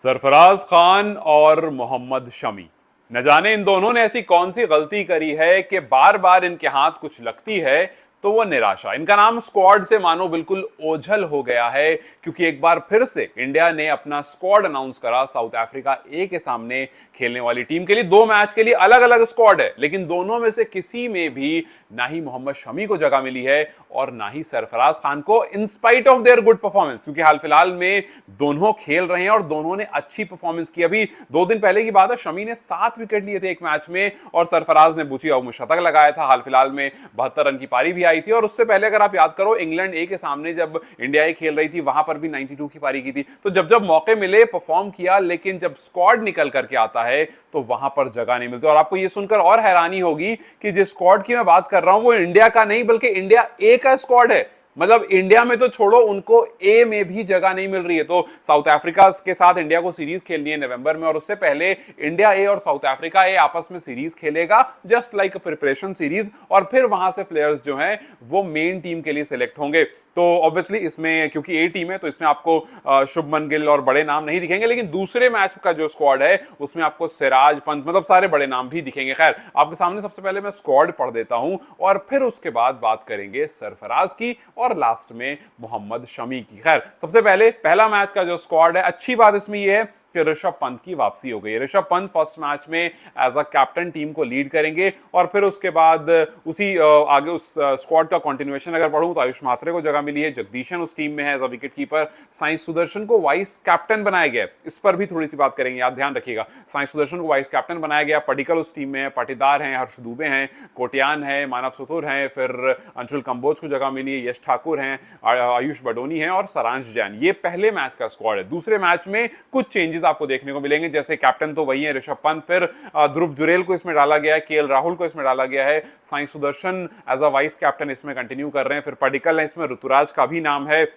सरफराज खान और मोहम्मद शमी, न जाने इन दोनों ने ऐसी कौन सी गलती करी है कि बार बार इनके हाथ कुछ लगती है तो वो निराशा। इनका नाम स्क्वाड से मानो बिल्कुल ओझल हो गया है, क्योंकि एक बार फिर से इंडिया ने अपना स्क्वाड अनाउंस करा साउथ अफ्रीका ए के सामने खेलने वाली टीम के लिए। दो मैच के लिए अलग अलग स्क्वाड है, लेकिन दोनों में से किसी में भी ना ही मोहम्मद शमी को जगह मिली है और ना ही सरफराज खान को, in spite of their good performance. क्योंकि हाल फिलहाल में दोनों खेल रहे हैं और दोनों ने अच्छी परफॉर्मेंस की। अभी 2 दिन पहले की बात है, शमी ने 7 विकेट लिए थे एक मैच में और सरफराज ने बुची में शतक लगाया था। हाल फिलहाल में 72 रन की पारी भी आई थी। और उससे पहले अगर आप याद करो, इंग्लैंड ए के सामने जब इंडिया ए खेल रही थी, वहां पर भी 92 की पारी की थी। तो जब जब मौके मिले परफॉर्म किया, लेकिन जब स्क्वाड निकल करके आता है तो वहां पर जगह नहीं मिलती। और आपको यह सुनकर और हैरानी होगी कि जिस स्क्वाड की मैं बात कर रहा हूं वो इंडिया का नहीं बल्कि इंडिया ए का स्क्वाड है। मतलब इंडिया में तो छोड़ो, उनको ए में भी जगह नहीं मिल रही है। तो साउथ अफ्रीका के साथ इंडिया को सीरीज खेलनी है नवंबर में, और उससे पहले इंडिया ए और साउथ अफ्रीका ए आपस में सीरीज खेलेगा, just like a preparation series. और फिर वहां से प्लेयर्स जो हैं वो मेन टीम के लिए सिलेक्ट होंगे। तो ऑब्वियसली इसमें क्योंकि ए टीम है तो इसमें आपको शुभमन गिल और बड़े नाम नहीं दिखेंगे, लेकिन दूसरे मैच का जो स्क्वाड है उसमें आपको सिराज, पंत, मतलब सारे बड़े नाम भी दिखेंगे। खैर, आपके सामने सबसे पहले मैं स्क्वाड पढ़ देता हूं और फिर उसके बाद बात करेंगे सरफराज की और लास्ट में मोहम्मद शमी की। खैर, सबसे पहले पहला मैच का जो स्क्वाड है, अच्छी बात इसमें यह है कि ऋषभ पंत की वापसी हो गई। ऋषभ पंत फर्स्ट मैच में एज अ कैप्टन टीम को लीड करेंगे और फिर उसके बाद उसी आगे उस स्क्वाड का कंटिन्यूएशन अगर पढ़ूं तो आयुष मात्रे को जगह मिली है, जगदीशन उस टीम में है as a wicket keeper, Sai Sudarshan को वाइस कैप्टन बनाया गया। इस पर भी थोड़ी सी बात करेंगे, याद ध्यान रखिएगा। साई सुदर्शन को वाइस कैप्टन बनाया गया। पडिक्कल उस टीम में है, पाटीदार हैं, हर्ष दुबे हैं, कोटियान है, मानव सुतुर हैं, फिर अंशुल कंबोज को जगह मिली है, यश ठाकुर हैं, आयुष बडोनी हैं और सारांश जैन। ये पहले मैच का स्क्वाड है। दूसरे मैच में कुछ चेंजेस आपको देखने को मिलेंगे, जैसे कैप्टन तो वही है ऋषभ पंत, फिर ध्रुव जुरेल को इसमें डाला गया है, केएल राहुल को इसमें डाला गया है, Sai Sudharsan as a vice captain इसमें कंटिन्यू कर रहे हैं, फिर पडिक्कल है इसमें, ऋतुराज का भी नाम है,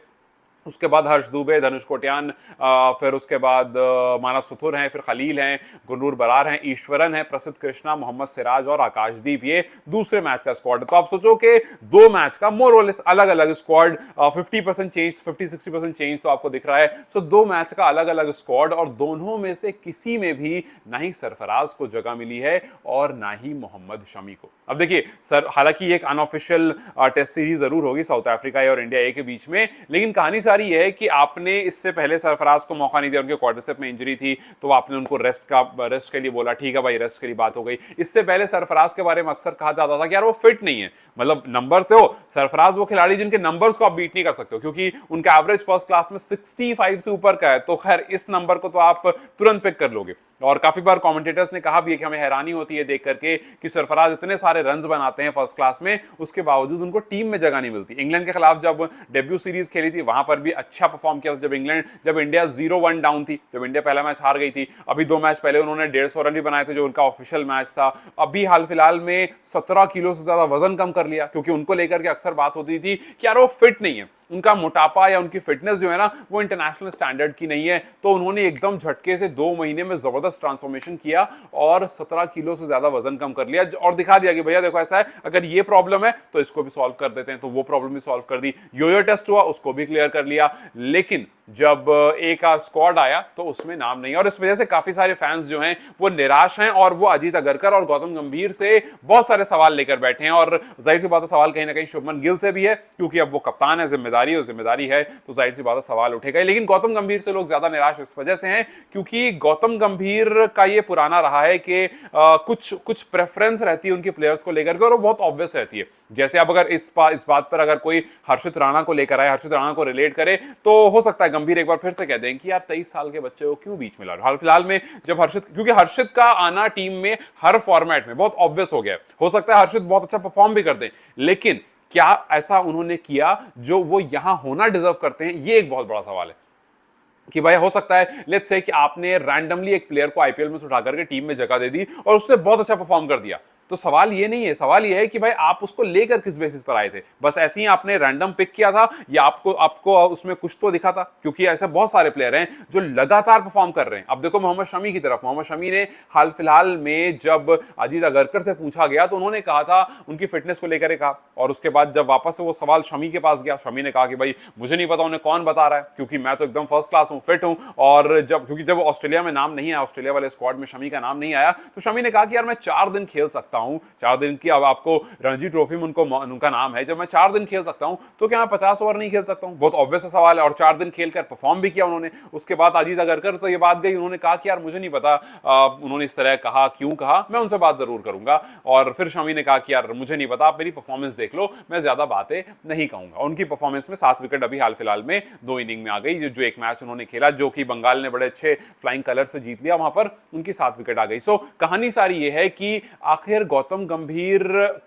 उसके बाद हर्ष दुबे, धनुष कोटियान, फिर उसके बाद मानव सुथुर हैं, फिर खलील हैं, गुरूर बरार हैं, ईश्वरन है, प्रसिद्ध कृष्णा, मोहम्मद सिराज और आकाशदीप। ये दूसरे मैच का स्क्वाड है। तो आप सोचो कि दो मैच का मोर और लेस अलग अलग स्क्वाड, 50% चेंज, 50-60% चेंज तो आपको दिख रहा है। सो दो मैच का अलग अलग स्क्वाड और दोनों में से किसी में भी ना ही सरफराज को जगह मिली है और ना ही मोहम्मद शमी को। अब देखिए सर, हालांकि एक अनऑफिशियल टेस्ट सीरीज जरूर होगी साउथ अफ्रीका और इंडिया ए के बीच में, लेकिन कहानी सारी यह है कि आपने इससे पहले सरफराज को मौका नहीं दिया। उनके क्वाड्रिसेप में इंजरी थी तो आपने उनको रेस्ट के लिए बोला, ठीक है भाई रेस्ट के लिए बात हो गई। इससे पहले सरफराज के बारे में अक्सर कहा जाता था कि यार वो फिट नहीं है। मतलब नंबर्स तो सरफराज वो खिलाड़ी जिनके नंबर्स को आप बीट नहीं कर सकते हो, क्योंकि उनका एवरेज फर्स्ट क्लास में 65 से ऊपर का है। तो खैर इस नंबर को तो आप तुरंत पिक कर लोगे। और काफी बार कमेंटेटर्स ने कहा भी है कि हमें हैरानी होती है देख करके कि सरफराज इतने सारे रन्स बनाते हैं फर्स्ट क्लास में, उसके बावजूद उनको टीम में जगह नहीं मिलती। इंग्लैंड के खिलाफ जब डेब्यू सीरीज खेली थी वहां पर भी अच्छा परफॉर्म किया था, जब इंडिया 0-1 डाउन थी, जब इंडिया पहला मैच हार गई थी। अभी 2 मैच पहले उन्होंने 150 रन भी बनाए थे जो उनका ऑफिशियल मैच था। अभी हाल फिलहाल में 17 किलो से ज्यादा वजन कम कर लिया, क्योंकि उनको लेकर के अक्सर बात होती थी कि यार वो फिट नहीं है, उनका मोटापा या उनकी फिटनेस जो है ना वो इंटरनेशनल स्टैंडर्ड की नहीं है। तो उन्होंने एकदम झटके से 2 महीने में जबरदस्त ट्रांसफॉर्मेशन किया और 17 किलो से ज्यादा वजन कम कर लिया और दिखा दिया कि भैया देखो ऐसा है, अगर ये प्रॉब्लम है तो इसको भी सॉल्व कर देते हैं। तो वो प्रॉब्लम भी सॉल्व कर दी। योयो टेस्ट हुआ, उसको भी क्लियर कर लिया, लेकिन जब ए का स्क्वाड आया तो उसमें नाम नहीं। और इस वजह से काफी सारे फैंस जो हैं वो निराश हैं और वो अजीत अगरकर और गौतम गंभीर से बहुत सारे सवाल लेकर बैठे हैं। और जाहिर सी बात है सवाल कहीं ना कहीं शुभमन गिल से भी है, क्योंकि अब वो कप्तान है, जिम्मेदारी है, तो जाहिर सी बात है सवाल उठेगा। लेकिन गौतम गंभीर से लोग ज्यादा निराश इस वजह से हैं क्योंकि गौतम गंभीर का ये पुराना रहा है कि कुछ प्रेफरेंस रहती है उनके प्लेयर्स को लेकर के और वो बहुत ऑब्वियस रहती है। जैसे अब अगर इस बात पर अगर कोई हर्षित राणा को लेकर आए, हर्षित राणा को रिलेट करे, तो हो सकता है गंभीर एक बार फिर से कह दें कि यार 23 साल के बच्चे को क्यों बीच में ला रहे हो। हाल फिलहाल में जब क्योंकि हर्षित का आना टीम में हर फॉर्मेट में बहुत ऑब्वियस हो गया, हो सकता है हर्षित बहुत अच्छा परफॉर्म भी कर दें, लेकिन क्या ऐसा उन्होंने किया जो वो यहां होना डिजर्व करते हैं, ये एक बहुत बड़ा सवाल है। कि भाई हो सकता है लेट्स से कि आपने रैंडमली एक प्लेयर को आईपीएल में उठा करके टीम में जगह दे दी और उसने बहुत अच्छा परफॉर्म कर दिया, तो सवाल ये नहीं है, सवाल ये है कि भाई आप उसको लेकर किस बेसिस पर आए थे। बस ऐसे ही आपने रैंडम पिक किया था या आपको आपको उसमें कुछ तो दिखा था? क्योंकि ऐसे बहुत सारे प्लेयर हैं जो लगातार परफॉर्म कर रहे हैं। अब देखो मोहम्मद शमी की तरफ, मोहम्मद शमी ने हाल फिलहाल में जब अजीत अगरकर से पूछा गया तो उन्होंने कहा था, उनकी फिटनेस को लेकर कहा, और उसके बाद जब वापस से वो सवाल शमी के पास गया, शमी ने कहा कि भाई मुझे नहीं पता उन्हें कौन बता रहा है, क्योंकि मैं तो एकदम फर्स्ट क्लास हूं, फिट हूं। और क्योंकि जब ऑस्ट्रेलिया में नाम नहीं आया, ऑस्ट्रेलिया वाले स्क्वाड में शमी का नाम नहीं आया, तो शमी ने कहा कि यार मैं 4 दिन खेल सकता हूं, 4 दिन की, अब आपको रणजी ट्रॉफी में उनका नाम है, जब मैं 4 दिन खेल सकता हूं तो क्या मैं 50 ओवर नहीं खेल सकता हूं? बहुत ऑब्वियस सवाल है। और 4 दिन खेलकर परफॉर्म भी किया उन्होंने। उसके बाद अजीत अगरकर तो ये बात गई, उन्होंने कहा कि यार मुझे नहीं पता उन्होंने इस तरह कहा, क्यों कहा, मैं उनसे बात जरूर करूंगा। और फिर शमी ने कहा कि यार मुझे नहीं पता, आप मेरी परफॉर्मेंस देख लो, मैं ज्यादा बातें नहीं कहूंगा। उनकी परफॉर्मेंस में 7 विकेट अभी हाल फिलहाल में 2 इनिंग में आ गई। जो एक मैच उन्होंने खेला जो कि बंगाल ने बड़े अच्छे फ्लाइंग कलर से जीत लिया, वहां पर उनकी 7 विकेट आ गई। सो कहानी सारी ये है कि आखिर गौतम गंभीर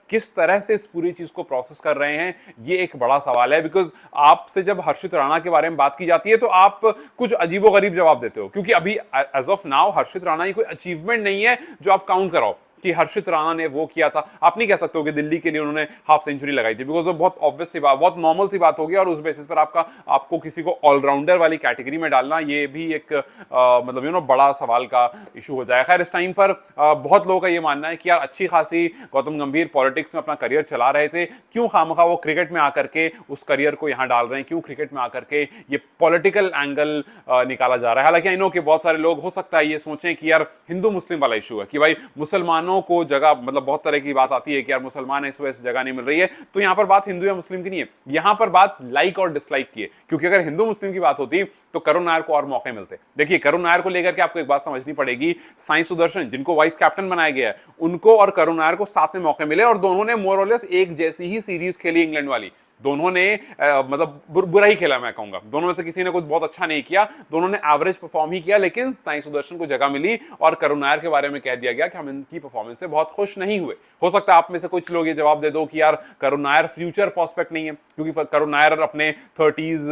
किस तरह से इस पूरी चीज को प्रोसेस कर रहे हैं, ये एक बड़ा सवाल है। बिकॉज आपसे जब हर्षित राणा के बारे में बात की जाती है तो आप कुछ अजीबोगरीब जवाब देते हो, क्योंकि अभी एज ऑफ नाउ हर्षित राणा की कोई अचीवमेंट नहीं है जो आप काउंट कराओ कि हर्षित राणा ने वो किया था। आप नहीं कह सकते हो कि दिल्ली के लिए उन्होंने हाफ सेंचुरी लगाई थी, बिकॉज वो बहुत ऑब्वियस सी बात, बहुत नॉर्मल सी बात होगी। और उस बेसिस पर आपको किसी को ऑलराउंडर वाली कैटेगरी में डालना, ये भी एक मतलब बड़ा सवाल का इशू हो जाए। खैर, इस टाइम पर बहुत लोगों का ये मानना है कि यार अच्छी खासी गौतम गंभीर पॉलिटिक्स में अपना करियर चला रहे थे, क्यों खामखा वो क्रिकेट में आकर के उस करियर को यहां डाल रहे हैं, क्यों क्रिकेट में आकर के ये पॉलिटिकल एंगल निकाला जा रहा है। हालांकि आई नो कि बहुत सारे लोग हो सकता है ये सोचें कि यार हिंदू मुस्लिम वाला इशू है, कि भाई मुसलमानों को जगह, मतलब बहुत तरह की बात आती है कि यार मुसलमान है इस वजह से जगह नहीं मिल रही है। तो यहां पर बात हिंदू या मुस्लिम की नहीं है, यहां पर बात लाइक और डिसलाइक की है। क्योंकि अगर हिंदू मुस्लिम की बात होती तो करुण नायर को और मौके मिलते। देखिए, करुण नायर को लेकर के आपको एक बात समझनी पड़ेगी, साई सुदर्शन जिनको वाइस कैप्टन बनाया गया है, उनको और करुण नायर को साथ में मौके मिले और दोनों ने मोर और लेस एक जैसी ही सीरीज खेली इंग्लैंड वाली। दोनों ने मतलब बुरा ही खेला, मैं कहूंगा। दोनों में से किसी ने कुछ बहुत अच्छा नहीं किया, दोनों ने एवरेज परफॉर्म ही किया। लेकिन साई सुदर्शन को जगह मिली और करुण नायर के बारे में कह दिया गया कि हम इनकी परफॉर्मेंस से बहुत खुश नहीं हुए। हो सकता है आप में से कुछ लोग ये जवाब दे दो कि यार करुण नायर फ्यूचर प्रोस्पेक्ट नहीं है, क्योंकि करुण नायर अपने 30s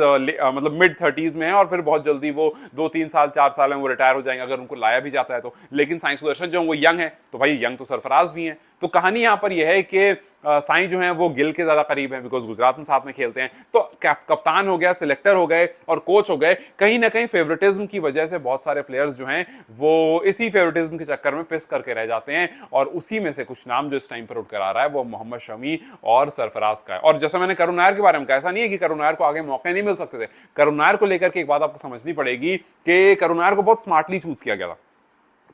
मतलब मिड 30s में है और फिर बहुत जल्दी वो 2-3 साल 4 साल में वो रिटायर हो जाएंगे, अगर उनको लाया भी जाता है तो। लेकिन साई सुदर्शन जो वो यंग है, तो भाई यंग तो सरफराज भी हैं। तो कहानी यहां पर यह है कि साई जो है वो गिल के ज्यादा करीब है, बिकॉज गुजरात में साथ में खेलते हैं। तो कप्तान हो गया, सिलेक्टर हो गए और कोच हो गए। कहीं ना कहीं फेवरेटिज्म की वजह से बहुत सारे प्लेयर्स जो हैं वो इसी फेवरेटिज्म के चक्कर में पिस करके रह जाते हैं। और उसी में से कुछ नाम जो इस टाइम पर उठकर आ रहा है वो मोहम्मद शमी और सरफराज का है। और जैसा मैंने करुण नायर के बारे में कहा, ऐसा नहीं है कि करुण नायर को आगे मौके नहीं मिल सकते थे। करुण नायर को लेकर के एक बात आपको समझनी पड़ेगी कि करुण नायर को बहुत स्मार्टली चूज किया गया था।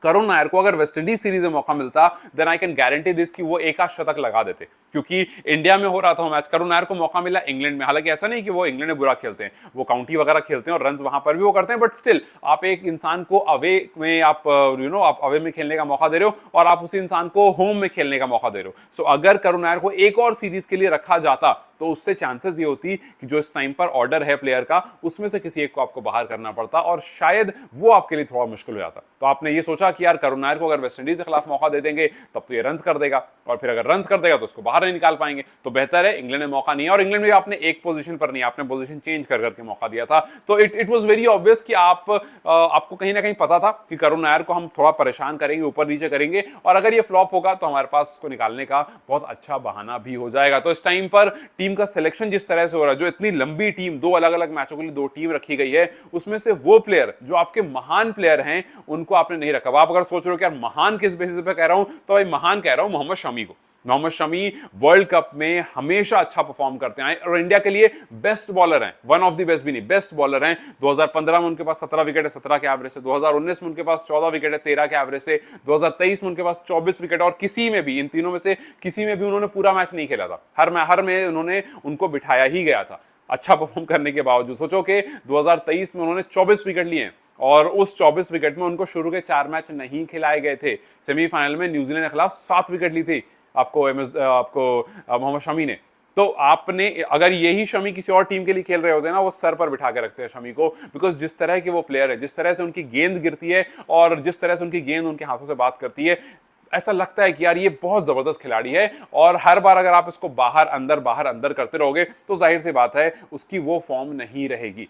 करुण नायर को अगर वेस्टइंडीज सीरीज में मौका मिलता, then I can guarantee this कि वो एक आध शतक लगा देते, क्योंकि इंडिया में हो रहा था मैच। करुण नायर को मौका मिला इंग्लैंड में, हालांकि ऐसा नहीं कि वो इंग्लैंड में बुरा खेलते हैं, वो काउंटी वगैरह खेलते हैं और रन्स वहां पर भी वो करते हैं, बट स्टिल आप एक इंसान को अवे में आप अवे में खेलने का मौका दे रहे हो और आप उसी इंसान को होम में खेलने का मौका दे रहे हो। सो अगर करुण नायर को एक और सीरीज के लिए रखा जाता तो उससे चांसेस ये होती कि जो इस टाइम पर ऑर्डर है प्लेयर का, उसमें से किसी एक को आपको बाहर करना पड़ता और शायद वो आपके लिए थोड़ा मुश्किल हो जाता। तो आपने ये सोचा कि यार करुण नायर को अगर वेस्टइंडीज के खिलाफ मौका दे देंगे तब तो ये रन्स कर देगा, और फिर अगर रन्स कर देगा तो उसको बाहर नहीं निकाल पाएंगे। तो बेहतर है, इंग्लैंड में मौका नहीं है और इंग्लैंड में आपने एक पोजीशन पर नहीं, आपने पोजीशन चेंज कर करके मौका दिया था। तो इट वाज वेरी ऑब्वियस कि आपको कहीं ना कहीं पता था कि करुण नायर को हम थोड़ा परेशान करेंगे, ऊपर नीचे करेंगे, और अगर ये फ्लॉप होगा तो हमारे पास उसको निकालने का बहुत अच्छा बहाना भी हो जाएगा। तो इस टाइम पर टीम का सिलेक्शन जिस तरह से हो रहा है, जो इतनी लंबी टीम, 2 अलग अलग मैचों के लिए 2 टीम रखी गई है, उसमें से वो प्लेयर जो आपके महान प्लेयर हैं उनको आपने नहीं रखा। आप अगर सोच रहे हो कि यार महान किस बेसिस पे कह रहा हूं, तो भाई महान कह रहा हूं मोहम्मद शमी को। मोहम्मद शमी वर्ल्ड कप में हमेशा अच्छा परफॉर्म करते हैं और इंडिया के लिए बेस्ट बॉलर हैं, वन ऑफ द बेस्ट भी नहीं, बेस्ट बॉलर हैं। 2015 में उनके पास 17 विकेट है, 17 के एवरेज से। 2019 में उनके पास 14 विकेट है, 13 के एवरेज से। 2023 में उनके पास 24 विकेट, और किसी में भी, इन तीनों में से किसी में भी उन्होंने पूरा मैच नहीं खेला था। हर में उन्होंने उनको बिठाया ही गया था अच्छा परफॉर्म करने के बावजूद। सोचो कि 2023 में उन्होंने 24 विकेट लिए और उस 24 विकेट में उनको शुरू के 4 मैच नहीं खिलाए गए थे। सेमीफाइनल में न्यूजीलैंड के खिलाफ 7 विकेट ली थी आपको मोहम्मद शमी ने। तो आपने, अगर यही शमी किसी और टीम के लिए खेल रहे होते ना, वो सर पर बिठा के रखते हैं शमी को, बिकॉज जिस तरह के वो प्लेयर है, जिस तरह से उनकी गेंद गिरती है और जिस तरह से उनकी गेंद उनके हाथों से बात करती है, ऐसा लगता है कि यार ये बहुत जबरदस्त खिलाड़ी है। और हर बार अगर आप इसको बाहर अंदर करते रहोगे तो जाहिर सी बात है उसकी वो फॉर्म नहीं रहेगी।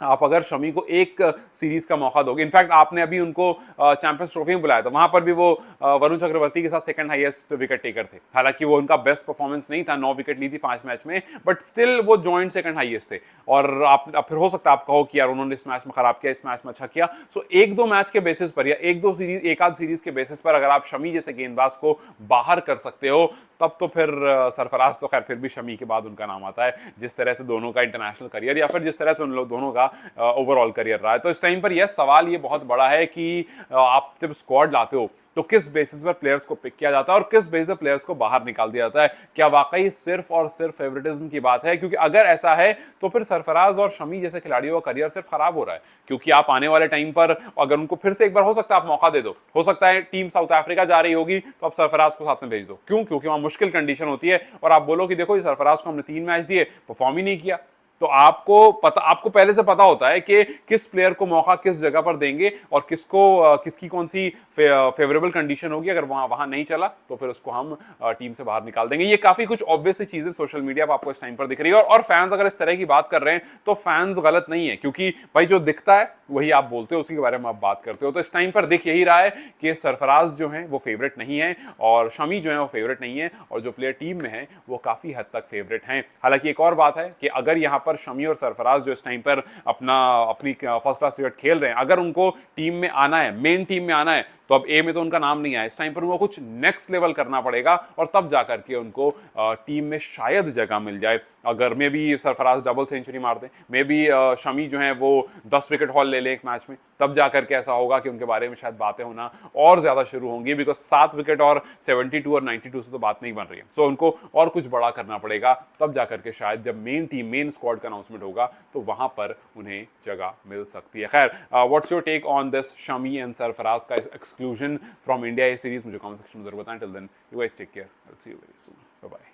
आप अगर शमी को एक सीरीज का मौका दोगे, इनफैक्ट आपने अभी उनको चैंपियंस ट्रॉफी में बुलाया था, वहां पर भी वो वरुण चक्रवर्ती के साथ सेकंड हाईएस्ट विकेट टेकर थे। हालांकि वो उनका बेस्ट परफॉर्मेंस नहीं था, 9 विकेट ली थी 5 मैच में, बट स्टिल वो जॉइंट सेकंड हाईएस्ट थे। और आप फिर हो सकता है आप कहो कि यार उन्होंने इस मैच में खराब किया, इस मैच में अच्छा किया। सो एक दो मैच के बेसिस पर या एक दो सीरीज, एक आध सीरीज के बेसिस पर अगर आप शमी जैसे गेंदबाज को बाहर कर सकते हो, तब तो फिर सरफराज तो खैर फिर भी शमी के बाद उनका नाम आता है, जिस तरह से दोनों का इंटरनेशनल करियर या फिर जिस तरह से उन लोग दोनों का ओवरऑल करियर रहा है। तो इस टाइम पर यह सवाल ये बहुत बड़ा है कि आप जब स्क्वाड लाते हो तो किस बेसिस पर प्लेयर्स को पिक किया जाता है और किस बेसिस पर प्लेयर्स को बाहर निकाल दिया जाता है। क्या वाकई सिर्फ और सिर्फ फेवरेटिज्म की बात है? क्योंकि अगर ऐसा है तो फिर सरफराज और शमी जैसे खिलाड़ियों का करियर सिर्फ खराब हो रहा है, क्योंकि आप आने वाले टाइम पर अगर उनको फिर से एक बार हो सकता है आप मौका दे दो, हो सकता है टीम साउथ अफ्रीका जा रही होगी तो आप सरफराज को साथ में भेज दो। क्यों? क्योंकि वहां मुश्किल कंडीशन होती है और आप बोलो कि देखो ये सरफराज को हमने 3 मैच दिए, परफॉर्म ही नहीं किया। तो आपको पहले से पता होता है कि किस प्लेयर को मौका किस जगह पर देंगे और किसकी कौन सी फेवरेबल कंडीशन होगी। अगर वहां नहीं चला तो फिर उसको हम टीम से बाहर निकाल देंगे। ये काफी कुछ ऑब्वियस सी चीजें सोशल मीडिया पर आपको इस टाइम पर दिख रही है। और फैंस अगर इस तरह की बात कर रहे हैं तो फैंस गलत नहीं है, क्योंकि भाई जो दिखता है वही आप बोलते हो, उसी के बारे में आप बात करते हो। तो इस टाइम पर दिख यही रहा है कि सरफराज जो है वो फेवरेट नहीं है और शमी जो है वो फेवरेट नहीं है, और जो प्लेयर टीम में है वो काफी हद तक फेवरेट हैं। हालांकि एक और बात है कि अगर यहां पर शमी और सरफराज जो इस टाइम पर अपनी फर्स्ट क्लास क्रिकेट खेल रहे हैं, अगर उनको टीम में आना है, मेन टीम में आना है, तो अब ए में तो उनका नाम नहीं आया, इस टाइम पर उनको कुछ नेक्स्ट लेवल करना पड़ेगा और तब जाकर के उनको टीम में शायद जगह मिल जाए। अगर may be Sarfaraz double century मार दें, मे बी शमी जो है वो 10 विकेट हॉल ले ले एक मैच में, तब जाकर के ऐसा होगा कि उनके बारे में शायद बातें होना और ज्यादा शुरू होंगी, बिकॉज 7 विकेट और 72 और 92 से तो बात नहीं बन रही है। सो उनको और कुछ बड़ा करना पड़ेगा, तब जाकर के शायद जब मेन टीम मेन स्क्वाड का अनाउंसमेंट होगा तो वहां पर उन्हें जगह मिल सकती है। खैर, what's your take on this Shami and Sarfaraz का एक्सक्लूजन फ्रॉम इंडिया ये सीरीज? मुझे कमेंट सेक्शन में जरूर बताएं। Till then you guys take care, I will see you very soon, bye bye.